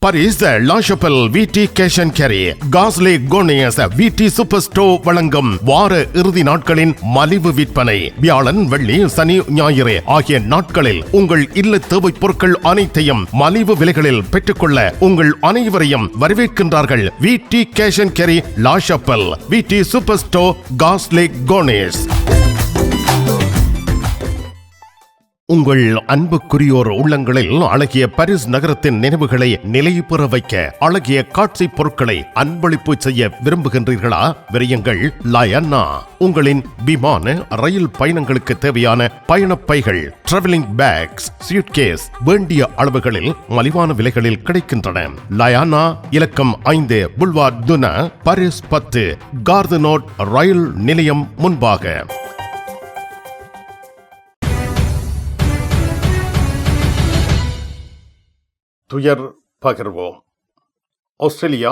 Paris, La Chapelle, VT Cash and Carry, Gasley Gonias, VT Superstore வழங்கும் வார இறுதி நாட்களின் மலிவு விற்பனை. வியாழன், வெள்ளி, சனி, ஞாயிறு ஆகிய நாட்களில் உங்கள் இல்ல தேவை பொருட்கள் அனைத்தையும் மலிவு விலைகளில் பெற்றுக்கொள்ள உங்கள் அனைவரையும் வரவேற்கின்றார்கள். VT Cash and Carry, La Chapelle, VT Superstore, Gasley Gonias. உங்கள் அன்புக்குரியோர் உள்ளங்களில் அழகிய பாரிஸ் நகரத்தின் நினைவுகளை நிலைபெற வைக்க அழகிய காட்சி பொருட்களை அன்பளிப்பு செய்ய விரும்புகின்றீர்களா? விரையுங்கள் லயன்னா. உங்களின் விமான ரயில் பயணங்களுக்கு தேவையான பயணப்பைகள், டிராவலிங் பேக்ஸ், சூட்கேஸ் வேண்டிய அளவுகளில் மலிவான விலைகளில் கிடைக்கின்றன. லயானா, இலக்கம் 5, புல்வார்ட் துனா, பாரிஸ் 10, கார்தனோட் ரயில் நிலையம் முன்பாக. துயர் பகிர்வோம். ஆஸ்திரேலியா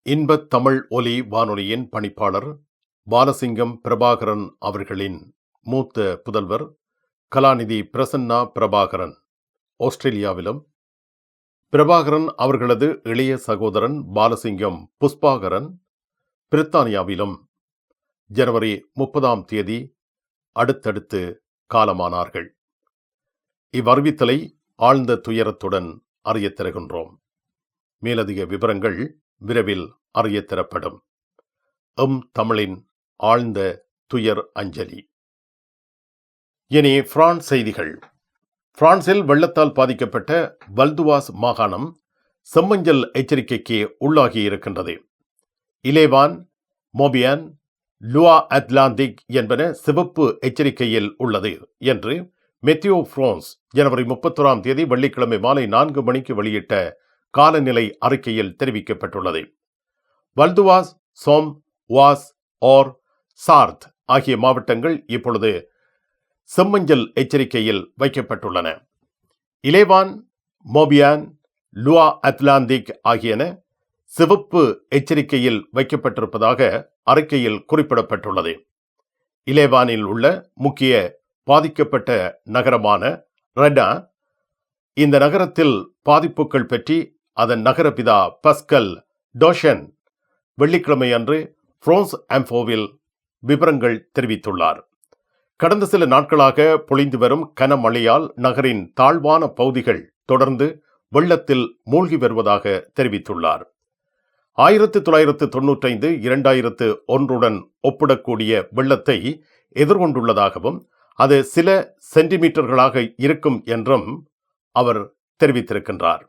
இன்பத் தமிழ் ஒலி வானொலியின் பணிப்பாளர் பாலசிங்கம் பிரபாகரன் அவர்களின் மூத்த புதல்வர் கலாநிதி பிரசன்னா பிரபாகரன் ஆஸ்திரேலியாவிலும், பிரபாகரன் அவர்களது இளைய சகோதரன் பாலசிங்கம் புஷ்பாகரன் பிரித்தானியாவிலும் ஜனவரி 30 அடுத்தடுத்து காலமானார்கள். இவ்வறிவித்தலை ஆழ்ந்த துயரத்துடன் அறியத் தருகின்றோம். மேலதிக விவரங்கள் விரைவில் அறியத் தரப்படும். தமிழின் ஆழ்ந்த துயர் அஞ்சலி. இனி பிரான்ஸ் செய்திகள். பிரான்சில் வெள்ளத்தால் பாதிக்கப்பட்ட வல்துவாஸ் மாகாணம் செம்மஞ்சள் எச்சரிக்கைக்கு உள்ளாகி இருக்கின்றது. இலேவான், மோபியான், லுவா அட்லாண்டிக் என்பன சிவப்பு எச்சரிக்கையில் உள்ளது என்று மெத்தியோ பிரான்ஸ் ஜனவரி 31 வெள்ளிக்கிழமை மாலை 4 மணிக்கு வெளியிட்ட காலநிலை அறிக்கையில் தெரிவிக்கப்பட்டுள்ளது. வல்துவாஸ், சோம், வாஸ், ஓர், சார்த் ஆகிய மாவட்டங்கள் இப்பொழுது செம்மஞ்சள் எச்சரிக்கையில் வைக்கப்பட்டுள்ளன. இலேவான், மோபியான், லுவா அட்லாண்டிக் ஆகியன சிவப்பு எச்சரிக்கையில் வைக்கப்பட்டிருப்பதாக அறிக்கையில் குறிப்பிடப்பட்டுள்ளது. இலேவானில் உள்ள முக்கிய பாதிக்கப்பட்ட நகரமான ரெடா, இந்த நகரத்தில் பாதிப்புகள் பற்றி அதன் நகரபிதா பஸ்கல் டோஷன் வெள்ளிக்கிழமை அன்று பிரான்ஸ் இன்ஃபோவில் விவரங்கள் தெரிவித்துள்ளார். கடந்த சில நாட்களாக பொழிந்து வரும் கனமழையால் நகரின் தாழ்வான பகுதிகள் தொடர்ந்து வெள்ளத்தில் மூழ்கி வருவதாக தெரிவித்துள்ளார். 1995, 2001 ஒப்பிடக்கூடிய வெள்ளத்தை எதிர்கொண்டுள்ளதாகவும் அது சில சென்டிமீட்டர்களாக இருக்கும் என்றும் அவர் தெரிவித்திருக்கின்றார்.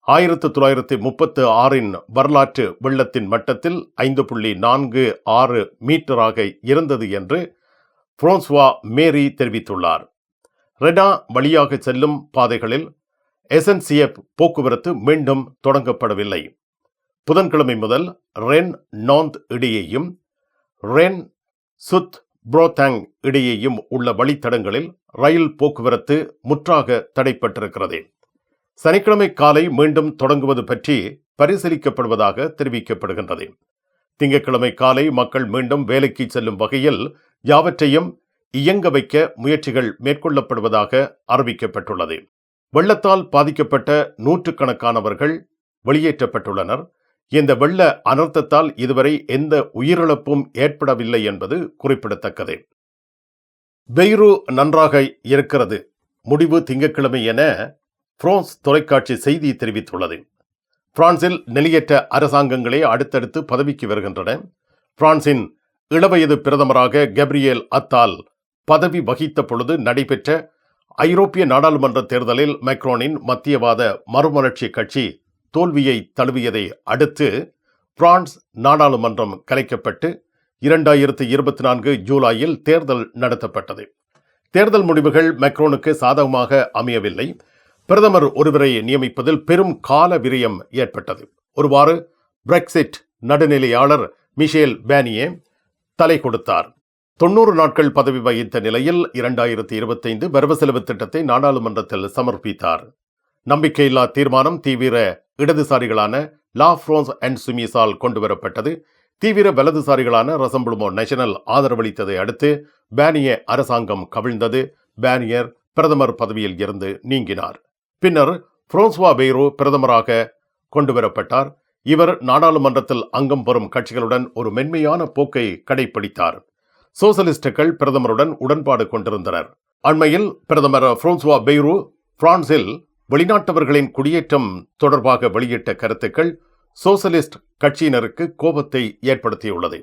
1936 வரலாற்று வெள்ளத்தின் மட்டத்தில் 5.46 மீட்டராக இருந்தது என்று பிரான்சுவா மேரி தெரிவித்துள்ளார். ரெடா வழியாக செல்லும் பாதைகளில் எஸ்என்சிஎஃப் போக்குவரத்து மீண்டும் தொடங்கப்படவில்லை. புதன்கிழமை முதல் ரென் நாந்த் இடையேயும் ரென் சுத் புரோதாங் இடையேயும் உள்ள வழித்தடங்களில் ரயில் போக்குவரத்து முற்றாக தடைப்பட்டிருக்கிறது. சனிக்கிழமை காலை மீண்டும் தொடங்குவது பற்றி பரிசீலிக்கப்படுவதாக தெரிவிக்கப்படுகின்றது. திங்கட்கிழமை காலை மக்கள் மீண்டும் வேலைக்கு செல்லும் வகையில் யாவற்றையும் இயங்க வைக்க முயற்சிகள் மேற்கொள்ளப்படுவதாக அறிவிக்கப்பட்டுள்ளது. வெள்ளத்தால் பாதிக்கப்பட்ட நூற்றுக்கணக்கானவர்கள் வெளியேற்றப்பட்டுள்ளனர். இந்த வெள்ள அனர்த்தத்தால் இதுவரை எந்த உயிரிழப்பும் ஏற்படவில்லை என்பது குறிப்பிடத்தக்கது. பெய்ரு நன்றாக இருக்கிறது, முடிவு திங்கட்கிழமை என பிரான்ஸ் தொலைக்காட்சி செய்தி தெரிவித்துள்ளது. பிரான்சில் நிலையற்ற அரசாங்கங்களே அடுத்தடுத்து பதவிக்கு வருகின்றன. பிரான்சின் இளவயது பிரதமராக கேப்ரியல் அத்தால் பதவி வகித்த பொழுது நடைபெற்ற ஐரோப்பிய நாடாளுமன்ற தேர்தலில் மேக்ரோனின் மத்தியவாத மறுமலர்ச்சி கட்சி தோல்வியை தழுவியதை அடுத்து பிரான்ஸ் நாடாளுமன்றம் கலைக்கப்பட்டு 2024 ஜூலையில் தேர்தல் நடத்தப்பட்டது. தேர்தல் முடிவுகள் மேக்ரோனுக்கு சாதகமாக அமையவில்லை. பிரதமர் ஒருவரை நியமிப்பதில் பெரும் கால விரயம் ஏற்பட்டது. ஒருவாறு பிரெக்சிட் நடுநிலையாளர் மிஷேல் பேனியே தலை கொடுத்தார். 90 நாட்கள் பதவி வகித்த நிலையில் 2025 வரவு செலவு திட்டத்தை நாடாளுமன்றத்தில் சமர்ப்பித்தார். நம்பிக்கையில்லா தீர்மானம் தீவிர இடதுசாரிகளான லா பிரான்ஸ் இன்சுமிஸால் கொண்டுவரப்பட்டது. தீவிர வலதுசாரிகளான ரசம்பிளமோ நேஷனல் ஆதரவளித்ததை அடுத்து பேனியே அரசாங்கம் கவிழ்ந்தது. பேனியர் பிரதமர் பதவியில் இருந்து நீங்கினார். பின்னர் பிரான்சுவா பெய்ரோ பிரதமராக கொண்டுவரப்பட்டார். இவர் நாடாளுமன்றத்தில் அங்கம் பெறும் கட்சிகளுடன் ஒரு மென்மையான போக்கை கடைபிடித்தார். சோசலிஸ்டுகள் பிரதமருடன் உடன்பாடு கொண்டிருந்தனர். அண்மையில் பிரதமர் பிரான்சுவா பெய்ரோ பிரான்சில் வெளிநாட்டவர்களின் குடியேற்றம் தொடர்பாக வெளியிட்ட கருத்துக்கள் சோசலிஸ்ட் கட்சியினருக்கு கோபத்தை ஏற்படுத்தியுள்ளது.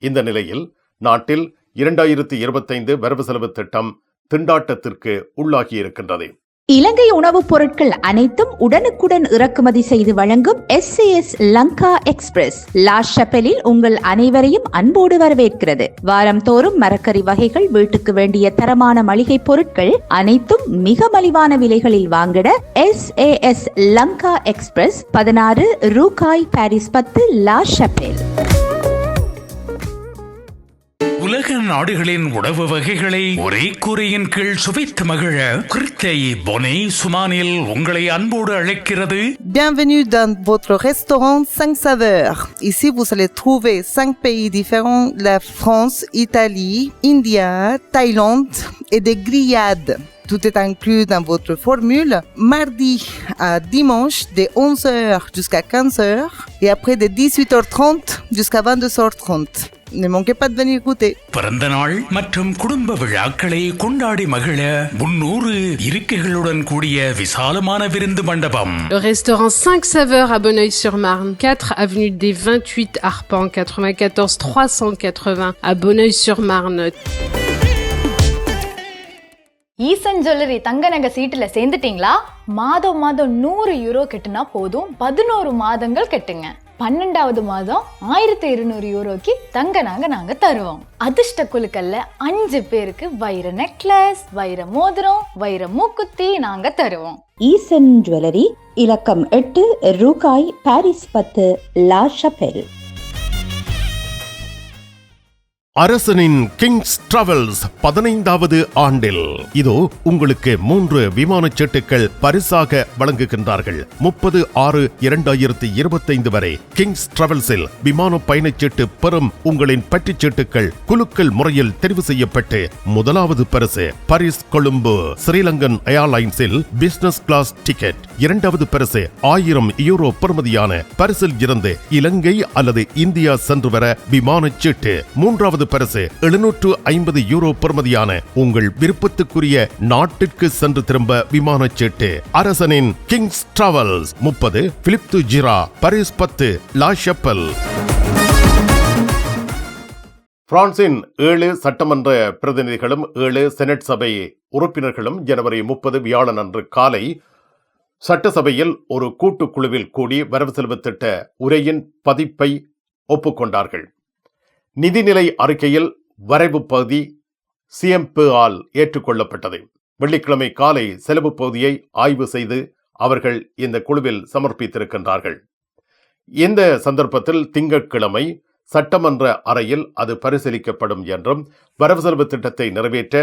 இந்த நிலையில் நாட்டில் 2025 வரவு செலவு திட்டம் திண்டாட்டத்திற்கு உள்ளாகியிருக்கின்றது. இலங்கை உணவுப் பொருட்கள் அனைத்தும் உடனுக்குடன் இறக்குமதி செய்து வழங்கும் SAS லங்கா எக்ஸ்பிரஸ் லா ஷப்பலில் உங்கள் அனைவரையும் அன்போடு வரவேற்கிறது. வாரம் தோறும் மரக்கறி வகைகள், வீட்டுக்கு வேண்டிய தரமான மளிகை பொருட்கள் அனைத்தும் மிக மலிவான விலைகளில் வாங்கிட SAS Lanka express 16 ரூகாய் Paris 10 La ஷப்பல். உலக நாடுகளின் உணவு வகைகளை ஒரே கூரையின் கீழ் சுவைத்து மகிழ கிருத்தை பொனே சுமானில் உங்களை அன்போடு அழைக்கிறது. Bienvenue dans votre restaurant 5 saveurs. Ici, vous allez trouver 5 pays différents, la France, Italie, India, Thaïlande et des grillades. Tout est inclus dans votre formule. Mardi à dimanche, de 11h jusqu'à 15h et après de 18h30 jusqu'à 22h30. Ne manquez pas de venir goûter. பிறந்த நாள் மற்றும் குடும்ப விழாக்களை கொண்டாடி மகிழ 300 இருக்கைகளுடன் கூடிய விசாலமான விருந்து மண்டபம். Le restaurant 5 saveurs à Bonneuil-sur-Marne, 4 avenue des 28 Arpents, 94 380 à Bonneuil-sur-Marne. ஈசன் ஜுவல்லரி தங்க நகை சீட்டுல சேர்ந்துட்டீங்களா? மாதம் 100 யூரோ கட்டுனா போதும், 11 மாதங்கள் கட்டுங்க. 12வது மாதம் 1200 யூரோக்கு தங்க நகை நாங்க தருவோம். அதிர்ஷ்ட குலுக்கல்ல 5 பேருக்கு வைர நெக்லஸ், வைர மோதிரம், வைர மூக்குத்தி நாங்க தருவோம். ஈசன் ஜுவல்லரி, இலக்கம் 8 ரூகாய் பாரிஸ் 10 லா ஷப்பல். அரசனின் கிங்ஸ் டிராவல்ஸ் 15வது ஆண்டில் இதோ உங்களுக்கு 3 விமானச் சீட்டுகள் பரிசாக வழங்குகின்றார்கள். 30/6/2025 வரை கிங்ஸ் டிராவல்ஸில் விமான பயணச்சீட்டு பெறும் உங்களின் பற்றுச்சீட்டுகள் குலுக்கல் முறையில் தெரிவு செய்யப்பட்டு முதலாவது பரிசு பாரிஸ் கொழும்பு ஸ்ரீலங்கன் ஏர்லைன்ஸில் பிசினஸ் கிளாஸ் டிக்கெட், இரண்டாவது பரிசு 1000 யூரோ பெறுமதியான பரிசில் இருந்து இலங்கை அல்லது இந்தியா சென்று வர விமானச் சீட்டு, மூன்றாவது பரிசு 750 யூரோ பெறுமதியான உங்கள் விருப்பத்துக்குரிய நாட்டிற்கு சென்று திரும்ப விமானச் சீட்டு. அரசனின் கிங்ஸ் டிராவல்ஸ் 30 பிலிப் து ஜிரா பாரிஸ் 10 லா ஷப்பல். பிரான்சின் 7 சட்டமன்ற பிரதிநிதிகளும் 7 செனட் சபை உறுப்பினர்களும் ஜனவரி 30 வியாழன் அன்று காலை சட்டசபையில் ஒரு கூட்டுக்குழுவில் கூடி வரவு செலவு திட்ட உரையின் பதிப்பை ஒப்புக்கொண்டார்கள். நிதிநிலை அறிக்கையில் வரைவு பகுதி CMP-ஆல் ஏற்றுக்கொள்ளப்பட்டது. வெள்ளிக்கிழமை காலை செலவு பகுதியை ஆய்வு செய்து அவர்கள் இந்த குழுவில் சமர்ப்பித்திருக்கின்றார்கள். இந்த சந்தர்ப்பத்தில் திங்கட்கிழமை சட்டமன்ற அறையில் அது பரிசீலிக்கப்படும் என்றும் வரவு செலவு திட்டத்தை நிறைவேற்ற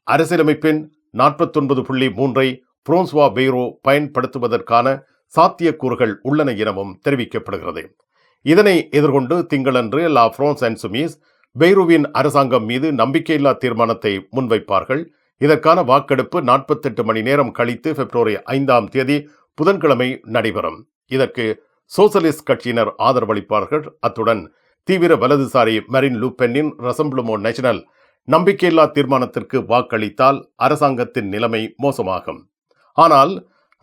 அரசியலமைப்பின் 49.3 பிரான்சுவா பெய்ரோ பயன்படுத்துவதற்கான சாத்தியக்கூறுகள் உள்ளன எனவும் தெரிவிக்கப்படுகிறது. இதனை எதிர்கொண்டு திங்களன்று லா பிரான்ஸ் இன்சுமிஸ் பெய்ரோவின் அரசாங்கம் மீது நம்பிக்கையில்லா தீர்மானத்தை முன்வைப்பார்கள். இதற்கான வாக்கெடுப்பு 48 மணி நேரம் கழித்து பிப்ரவரி 5ஆம் தேதி புதன்கிழமை நடைபெறும். இதற்கு சோசலிஸ்ட் கட்சியினர் ஆதரவளிப்பார்கள். அத்துடன் தீவிர வலதுசாரி மரின் லூபென்னின் ரசம்பிளமோ நேஷனல் நம்பிக்கையில்லா தீர்மானத்திற்கு வாக்களித்தால் அரசாங்கத்தின் நிலைமை மோசமாகும். ஆனால்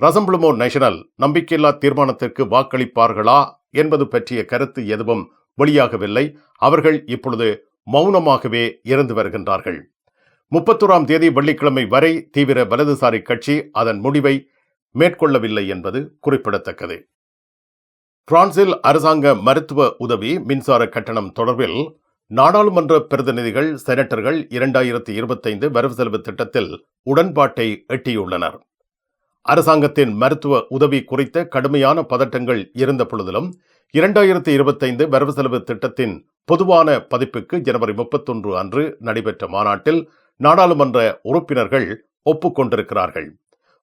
ரசம்பிளமோ நேஷனல் நம்பிக்கையில்லா தீர்மானத்திற்கு வாக்களிப்பார்களா என்பது பற்றிய கருத்து எதுவும் வெளியாகவில்லை. அவர்கள் இப்பொழுது மௌனமாகவே இருந்து வருகின்றார்கள். 31ஆம் தேதி வெள்ளிக்கிழமை வரை தீவிர வலதுசாரி கட்சி அதன் முடிவை மேற்கொள்ளவில்லை என்பது குறிப்பிடத்தக்கது. பிரான்சில் அரசாங்க மருத்துவ உதவி மின்சார கட்டணம் தொடர்பில் நாடாளுமன்ற பிரதிநிதிகள், செனட்டர்கள் 2025 வரவு செலவு திட்டத்தில் உடன்பாட்டை எட்டியுள்ளனர். அரசாங்கத்தின் மருத்துவ உதவி குறித்த கடுமையான பதட்டங்கள் இருந்த பொழுதிலும் 2025 வரவு செலவு திட்டத்தின் பொதுவான பதிப்புக்கு ஜனவரி 31 அன்று நடைபெற்ற மாநாட்டில் நாடாளுமன்ற உறுப்பினர்கள் ஒப்புக்கொண்டிருக்கிறார்கள்.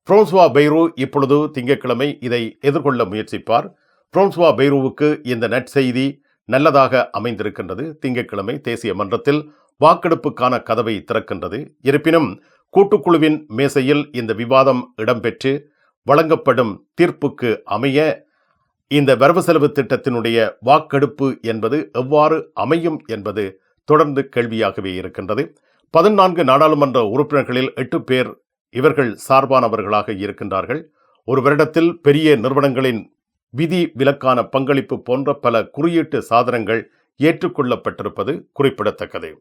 பிரான்சுவா பெய்ரோ இப்பொழுது திங்கட்கிழமை இதை எதிர்கொள்ள முயற்சிப்பார். பிரான்சுவா பெய்ரோவுக்கு இந்த நற்செய்தி நல்லதாக அமைந்திருக்கின்றது. திங்கட்கிழமை தேசிய மன்றத்தில் வாக்கெடுப்புக்கான கதவை திறக்கின்றது. இருப்பினும் கூட்டுக்குழுவின் மேசையில் இந்த விவாதம் இடம்பெற்று வழங்கப்படும் தீர்ப்புக்கு அமைய இந்த வரவு செலவு திட்டத்தினுடைய வாக்கெடுப்பு என்பது எவ்வாறு அமையும் என்பது தொடர்ந்து கேள்வியாகவே இருக்கின்றது. 14 நாடாளுமன்ற உறுப்பினர்களில் 8 பேர் இவர்கள் சார்பானவர்களாக இருக்கின்றார்கள். ஒரு வருடத்தில் பெரிய நிறுவனங்களின் விதி விலக்கான பங்களிப்பு போன்ற பல குறியீட்டு சாதனங்கள் ஏற்றுக்கொள்ளப்பட்டிருப்பது குறிப்பிடத்தக்கது.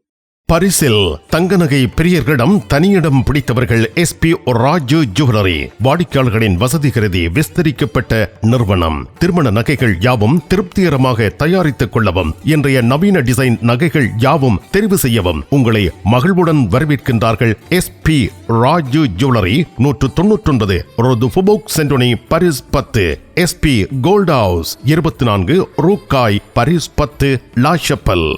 பரிசில் தங்க நகை பிரியர்களிடம் தனியிடம் பிடித்தவர்கள் SP ராஜு ஜுவல்லரி. வாடிக்கையாளர்களின் வசதி கருதி விஸ்தரிக்கப்பட்ட நிறுவனம். திருமண நகைகள் யாவும் திருப்திகரமாக தயாரித்துக் கொள்ளவும், இன்றைய நவீன டிசைன் நகைகள் யாவும் தெரிவு செய்யவும் உங்களை மகிழ்வுடன் வரவேற்கின்றார்கள். SP ராஜு ஜுவல்லரி, 199 ரோது ஃபுபோக் சென்டோனி, பாரிஸ் 10. SP கோல்ட் ஹவுஸ், 24 ரூகாய், பாரிஸ் 10, லா ஷப்பல்.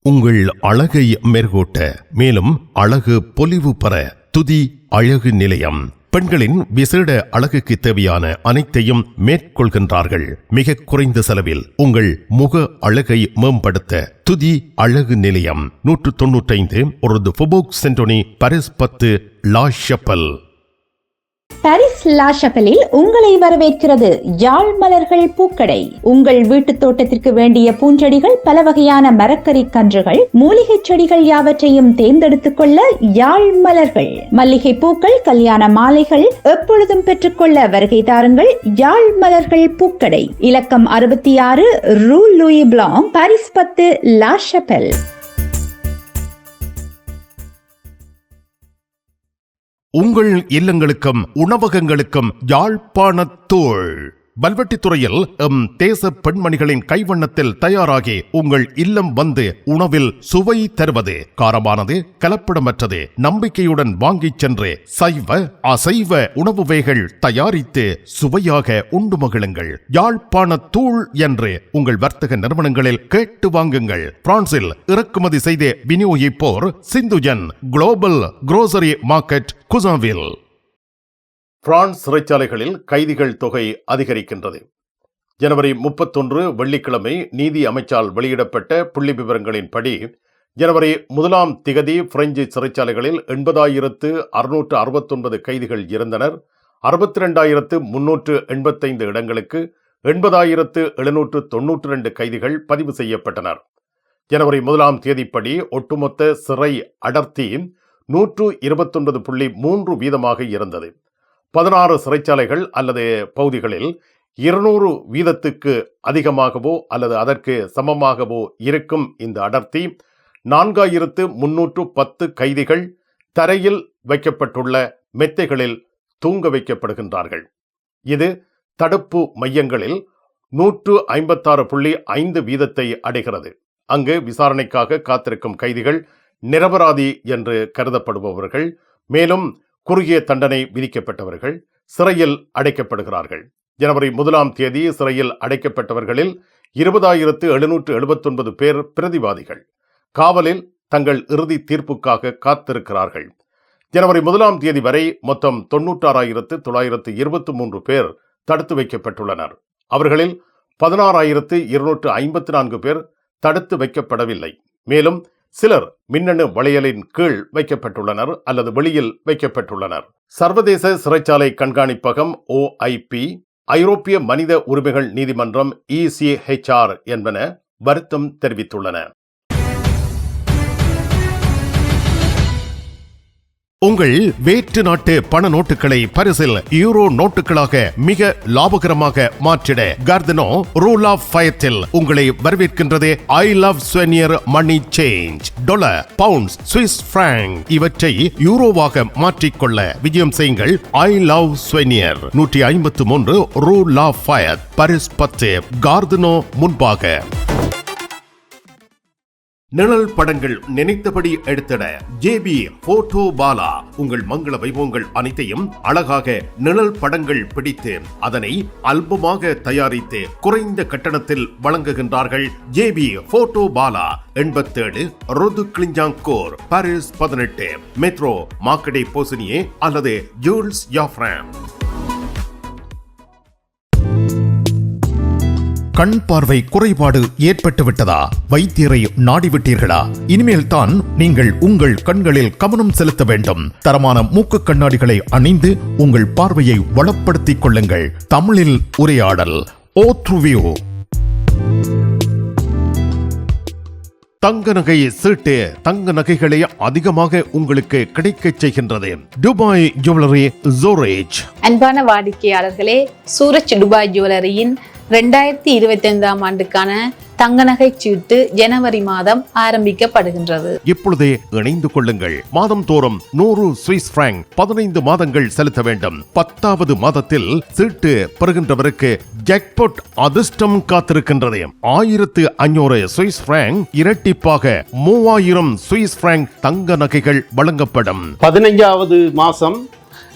உங்கள் அழகை மெருகூட்ட, மேலும் அழகு பொலிவு பெற துதி அழகு நிலையம். பெண்களின் விசேட அழகுக்கு தேவையான அனைத்தையும் மேற்கொள்கின்றார்கள். மிக குறைந்த செலவில் உங்கள் முக அழகை மேம்படுத்த துதி அழகு நிலையம், 195 ஒரு ஃபுபோக் சென்டோனி, பாரிஸ் 10, லா ஷப்பல். பாரிஸ் லா ஷப்பலில் உங்களை வரவேற்கிறது யாழ் மலர்கள் பூக்கடை. உங்கள் வீட்டு தோட்டத்திற்கு வேண்டிய பூஞ்செடிகள், பல வகையான மரக்கறி கன்றுகள், மூலிகை செடிகள் யாவற்றையும் தேர்ந்தெடுத்துக் கொள்ள யாழ் மலர்கள். மல்லிகை பூக்கள், கல்யாண மாலைகள் எப்பொழுதும் பெற்றுக்கொள்ள வருகை தாருங்கள் யாழ் மலர்கள் பூக்கடை. இலக்கம் 66 ரூ Louis Blanc, Paris 10, La Chapelle. உங்கள் இல்லங்களுக்கும் உணவகங்களுக்கும் யாழ்ப்பாணத்தூள். வல்வெட்டித்துறையில் தேச பெண்மணிகளின் கைவண்ணத்தில் தயாராகி உங்கள் இல்லம் வந்து உணவில் சுவை தருவது. காரமானது, கலப்படமற்றது, நம்பிக்கையுடன் வாங்கிச் சென்று சைவ அசைவ உணவு வகைகள் தயாரித்து சுவையாக உண்டு மகிழுங்கள். யாழ்ப்பாணத்தூள் என்று உங்கள் வர்த்தக நிறுவனங்களில் கேட்டு வாங்குங்கள். பிரான்சில் இறக்குமதி செய்து விநியோகிப்போர் சிந்துஜன் குளோபல் குரோசரி மார்க்கெட், குசாவில். பிரான்ஸ் சிறைச்சாலைகளில் கைதிகள் தொகை அதிகரிக்கின்றது. ஜனவரி 31 வெள்ளிக்கிழமை நீதி அமைச்சால் வெளியிடப்பட்ட புள்ளி விவரங்களின்படி ஜனவரி 1 பிரெஞ்சு சிறைச்சாலைகளில் 80,669 கைதிகள் இருந்தனர். 62,385 இடங்களுக்கு 80,792 கைதிகள் பதிவு செய்யப்பட்டனர். ஜனவரி 1 படி ஒட்டுமொத்த சிறை அடர்த்தி 129.3 வீதமாக இருந்தது. 16 சிறைச்சாலைகள் அல்லது பகுதிகளில் 200 வீதத்துக்கு அதிகமாகவோ அல்லது அதற்கு சமமாகவோ இருக்கும் இந்த அடர்த்தி 4,310 கைதிகள் தரையில் வைக்கப்பட்டுள்ள மெத்தைகளில் தூங்க வைக்கப்படுகின்றார்கள். இது தடுப்பு மையங்களில் 156.5 வீதத்தை அடைகிறது. அங்கு விசாரணைக்காக காத்திருக்கும் கைதிகள் நிரபராதி என்று கருதப்படுபவர்கள், மேலும் குறுகிய தண்டனை விதிக்கப்பட்டவர்கள் சிறையில் அடைக்கப்படுகிறார்கள். ஜனவரி 1 சிறையில் அடைக்கப்பட்டவர்களில் 20,779 பேர் பிரதிவாதிகள் காவலில் தங்கள் இறுதி தீர்ப்புக்காக காத்திருக்கிறார்கள். ஜனவரி 1 வரை மொத்தம் 96,923 பேர் தடுத்து வைக்கப்பட்டுள்ளனர். அவர்களில் 16,254 பேர் தடுத்து வைக்கப்படவில்லை. மேலும் சிலர் மின்னணு வளையலின் கீழ் வைக்கப்பட்டுள்ளனர் அல்லது வெளியில் வைக்கப்பட்டுள்ளனர். சர்வதேச சிறைச்சாலை கண்காணிப்பகம் OIP, ஐரோப்பிய மனித உரிமைகள் நீதிமன்றம் ECHR என்பன வருத்தம் தெரிவித்துள்ளன. உங்கள் வேற்று நாட்டு பண நோட்டுகளை பரிசில் யூரோ நோட்டுகளாக மிக லாபகரமாக மாற்றிட கார்தனோ ரூல் ஆஃப் ஃபயத்தில் உங்களை வரவேற்கின்றது. I love souvenir money change. Dollar, pounds, Swiss franc இவற்றை யூரோவாக மாற்றிக்கொள்ள விஜயம் செய்யுங்கள். ஐ லவ் ஸ்வெனியர், 153 ரூல் ஆஃப் ஃபயத், பாரிஸ் 10, கார்தனோ முன்பாக. நிழல் படங்கள் நினைத்தபடி எடுத்திட JB போட்டோ பாலா. உங்கள் மங்கள வைபவங்கள் அனைத்தையும் அழகாக நிழல் படங்கள் பிடித்து அதனை ஆல்பமாக தயாரித்து குறைந்த கட்டணத்தில் வழங்குகின்றார்கள். JB போட்டோ பாலா, 87 ரோது கிளிஞ்சாங்கோர், பாரிஸ் 18, மெட்ரோ மார்க்கெட்டை போசினியே அல்லது ஜூல்ஸ் யாஃப்ராம். கண் பார்வை குறைபாடு ஏற்பட்டு விட்டதா? வைத்தியரை நாடிவிட்டீர்களா? இனிமேல் தான் நீங்கள் உங்கள் கண்களில் கவனம் செலுத்த வேண்டும். தரமான மூக்கு கண்ணாடிகளை அணிந்து உங்கள் பார்வையை வளப்படுத்திக் கொள்ளுங்கள். தமிழில் உரையாடல் ஓத்ருவியூ. தங்க நகை சீட்டு தங்க நகைகளை அதிகமாக உங்களுக்கு கிடைக்கச் செய்கின்றது. துபாய் ஜுவல்லரி ஜோரேஜ். அன்பான வாடிக்கையாளர்களே, சூரஜ் துபாய் ஜுவல்லரியின் 2025ஆம் ஆண்டுக்கான தங்க நகை சீட்டு ஜனவரி மாதம் ஆரம்பிக்கப்படுகின்றது. இப்பொழுதே இணைந்து கொள்ளுங்கள். மாதம் தோறும் 100 சுவிஸ் பிராங்க் 15 மாதங்கள் செலுத்த வேண்டும். 10வது மாதத்தில் சீட்டு பெறுகின்றவருக்கு ஜாக்பாட் அதிர்ஷ்டம் காத்திருக்கின்றது. 1500 சுவிஸ் பிராங்க் இரட்டிப்பாக 3000 சுவிஸ் பிராங்க் தங்க நகைகள் வழங்கப்படும். 15வது மாதம்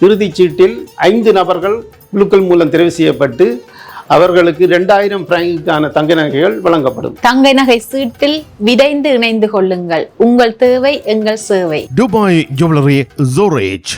இறுதிச் சீட்டில் 5 நபர்கள் குழுக்கள் மூலம் தெரிவு செய்யப்பட்டு அவர்களுக்கு 2000 பிராங்குக்கான தங்க நகைகள் வழங்கப்படும். தங்க நகை சீட்டில் விரைந்து இணைந்து கொள்ளுங்கள். உங்கள் தேவை எங்கள் சேவை. Dubai jewellery ஜோரேஜ்.